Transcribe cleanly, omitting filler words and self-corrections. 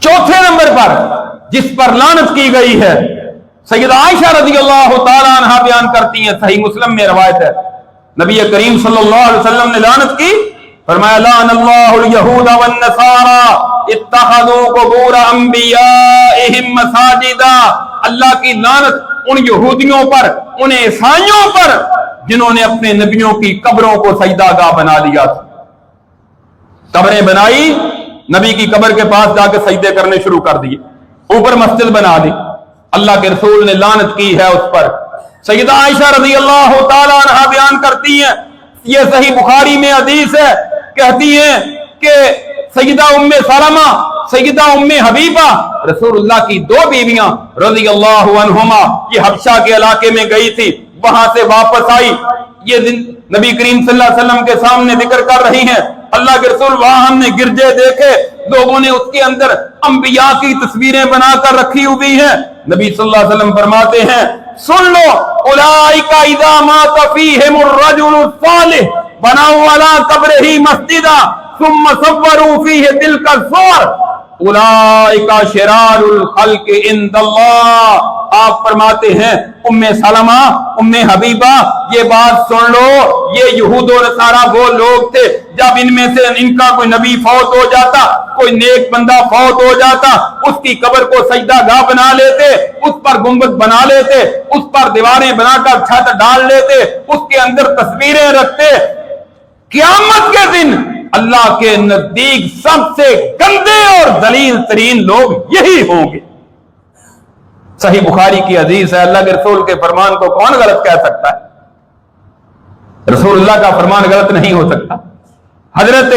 चौथे नंबर पर जिस पर लानत की गई है, सैयदा आयशा रज़ी अल्लाह तआला अन्हा बयान करती हैं, सही मुस्लिम में रवायत है, नबी करीम सल्लल्लाहु अलैहि वसल्लम ने लानत की, फरमाया लानल्लाहुल यहूद वन नसारा इत्तखज़ू कुबूर अंबियाइहिम मसाजिदा। अल्लाह की लानत उन यहूदियों पर, उन ईसाइयों पर जिन्होंने अपने नबियों की कब्रों को सजदागाह बना लिया था। कब्रें बनाई, नबी की कब्र के पास जाकर सजदे करने शुरू कर दिए, ऊपर मस्जिद बना दी। अल्लाह के रसूल ने लानत की है उस पर। सैयदा आयशा रज़ी अल्लाह तआला अन्हा बयान करती हैं, ये सही बुखारी में हदीस है, कहती हैं कि सैयदा उम्मे सलमा, सैयदा उम्मे हबीबा, रसूलुल्लाह की दो बीवियां रज़ी अल्लाहु अन्हुमा, ये हबशा के इलाके में गई थी, वहां से वापस आई, ये दिन नबी करीम सल्लल्लाहु अलैहि वसल्लम के सामने जिक्र कर रही हैं, अल्लाह के रसूल वहां हमने गिरजे देखे, लोगों ने उसके अंदर अंबिया की तस्वीरें बनाकर रखी हुई हैं। नबी सल्लल्लाहु अलैहि वसल्लम फरमाते हैं, सुन लो, उलाइका इज़ा माता फीहिमुर रजुलु सालिह बनाउ अला कब्रिही मस्जिदा सुम्मा सव्वरू फीहि तिलका सुवर उलाइका शिरारुल खल्क़ि इंदल्लाह। आप फरमाते हैं, उम्मे सलमा, उम्मे हबीबा, ये बात सुन लो, ये यहूद और नसारा वो लोग थे, जब इनमें से इनका कोई नबी फौत हो जाता, कोई नेक बंदा फौत हो जाता, उसकी कब्र को सजदागाह बना लेते, उस पर गुंबद बना लेते, उस पर दीवारें बनाकर छत डाल लेते, उसके अंदर तस्वीरें रखते। क़यामत के दिन अल्लाह के नजदीक सबसे गंदे और दलील तरीन लोग यही होंगे। सही बुखारी की हदीस है। अल्लाह के रसूल के फरमान को कौन गलत कह सकता है? रसूलुल्लाह का फरमान गलत नहीं हो सकता। हजरत